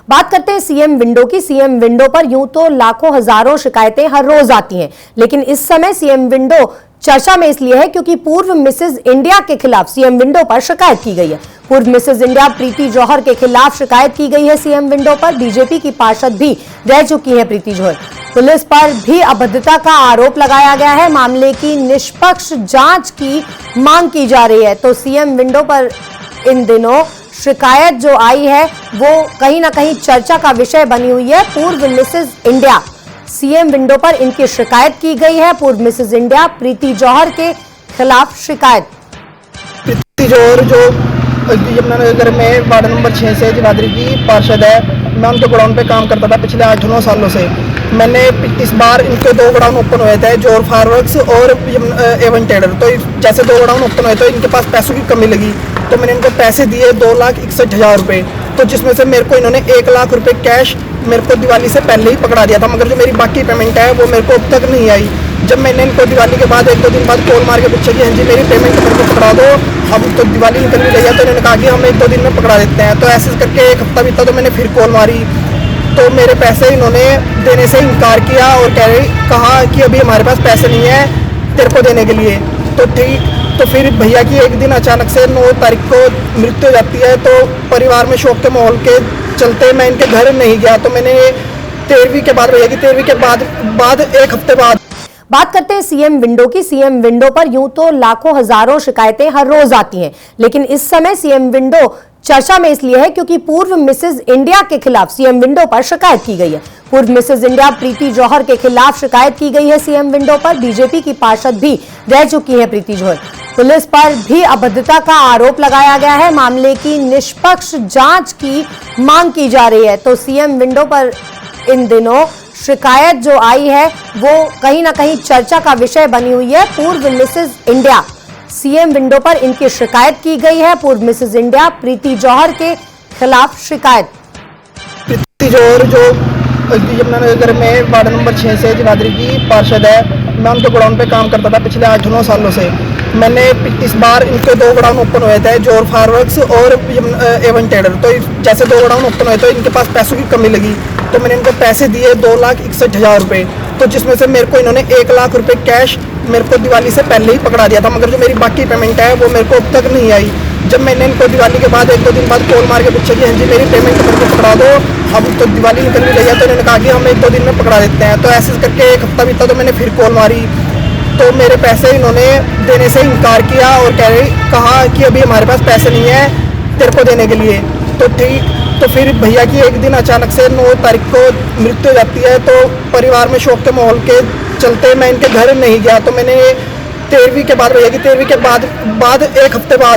बात करते हैं सीएम विंडो की। सीएम विंडो पर यूं तो लाखों हजारों शिकायतें हर रोज आती हैं, लेकिन इस समय सीएम विंडो चर्चा में इसलिए है क्योंकि पूर्व मिसेज इंडिया के खिलाफ सीएम विंडो पर शिकायत की गई है। पूर्व मिसेज इंडिया प्रीति जौहर के खिलाफ शिकायत की गई है सीएम विंडो पर। बीजेपी की पार्षद भी रह चुकी है प्रीति जौहर। पुलिस पर भी अभद्रता का आरोप लगाया गया है। मामले की निष्पक्ष जांच की मांग की जा रही है। तो सीएम विंडो पर इन दिनों शिकायत जो आई है वो कहीं ना कहीं चर्चा का विषय बनी हुई है। पूर्व मिसेज इंडिया सीएम विंडो पर इनकी शिकायत की गई है। पूर्व मिसेज इंडिया प्रीति जौहर के खिलाफ शिकायत। प्रीति जौहर जो यमुनानगर में वार्ड नंबर 6 से जगाधरी की पार्षद है, मैं उनके गोडाउन पे काम करता था पिछले 8-9 सालों से। मैंने इस बार इनके 2 गोडाउन ओपन हुए थे, जौहर फायरवर्क्स और एवन टेडर। तो जैसे 2 गोडाउन ओपन हुए तो इनके पास पैसों की कमी लगी, तो मैंने इनको पैसे दिए 2,61,000 रुपये। तो जिसमें से मेरे को इन्होंने 1 लाख रुपये कैश मेरे को दिवाली से पहले ही पकड़ा दिया था, मगर जो मेरी बाकी पेमेंट है वो मेरे को अब तक नहीं आई। जब मैंने इनको दिवाली के बाद 1-2 दिन बाद कॉल मार के पूछा कि हाँ जी मेरी पेमेंट मेरे को पकड़ा दो, अब तो दिवाली निकल भी गई है, तो इन्होंने कहा कि हम 1-2 दिन में पकड़ा देते हैं। तो ऐसे करके 1 हफ्ता बीता, तो मैंने फिर कॉल मारी तो मेरे पैसे इन्होंने देने से इनकार किया और कहा कि अभी हमारे पास पैसे नहीं है तेरे को देने के लिए। तो ठीक, तो फिर भैया की एक दिन अचानक से 9 तारीख को मृत्यु हो जाती है। तो परिवार में शोक के माहौल के चलते मैं इनके घर नहीं गया। तो मैंने 13वीं के बाद भैया की 13वीं के बाद 1 हफ्ते बाद बात करते हैं सीएम विंडो की। सीएम विंडो पर यूं तो लाखों हजारों शिकायतें हर रोज आती हैं, लेकिन इस समय सीएम विंडो चर्चा में इसलिए है क्योंकि पूर्व मिसेज इंडिया के खिलाफ सीएम विंडो पर शिकायत की गई है। पूर्व मिसेज इंडिया प्रीति जौहर के खिलाफ शिकायत की गई है सीएम विंडो पर। बीजेपी की पार्षद भी रह चुकी है प्रीति जौहर। पुलिस पर भी अभद्रता का आरोप लगाया गया है। मामले की निष्पक्ष जांच की मांग की जा रही है। तो सीएम विंडो पर इन दिनों शिकायत जो आई है वो कहीं ना कहीं चर्चा का विषय बनी हुई है। पूर्व मिसेज इंडिया सीएम विंडो पर इनकी शिकायत की गई है। पूर्व मिसेज इंडिया प्रीति जौहर के खिलाफ शिकायत। प्रीति जौहर जो यमुनानगर में वार्ड नंबर 6 से जगाधरी की पार्षद है, मैं उनके गोडाउन पे काम करता था पिछले 8-9 सालों से। मैंने इस बार इनके 2 गोडाउन ओपन हुए थे, जौहर फायरवर्क्स और एवन टेडर। तो जैसे 2 गोडाउन ओपन हुए तो इनके पास पैसों की कमी लगी, तो मैंने इनको पैसे दिए 2,61,000 रुपये। तो जिसमें से मेरे को इन्होंने 1 लाख रुपये कैश मेरे को दिवाली से पहले ही पकड़ा दिया था, मगर जो मेरी बाकी पेमेंट है वो मेरे को अब तक नहीं आई। जब मैंने इनको दिवाली के बाद 1-2 दिन बाद कॉल मार के पूछा कि हाँ जी मेरी पेमेंट मेरे को पकड़ा दो, अब तो दिवाली निकल भी गई है, तो इन्होंने कहा कि हम 1-2 दिन में पकड़ा देते हैं। तो ऐसे करके 1 हफ्ता बीता, तो मैंने फिर कॉल मारी तो मेरे पैसे इन्होंने देने से इनकार किया और कहा कि अभी हमारे पास पैसे नहीं है तेरे को देने के लिए। तो ठीक, तो फिर भैया की एक दिन अचानक से 9 तारीख को मृत्यु हो जाती है। तो परिवार में शोक के माहौल के चलते मैं इनके घर नहीं गया। तो मैंने 13वीं के बाद भैया की 13वीं के बाद 1 हफ्ते बाद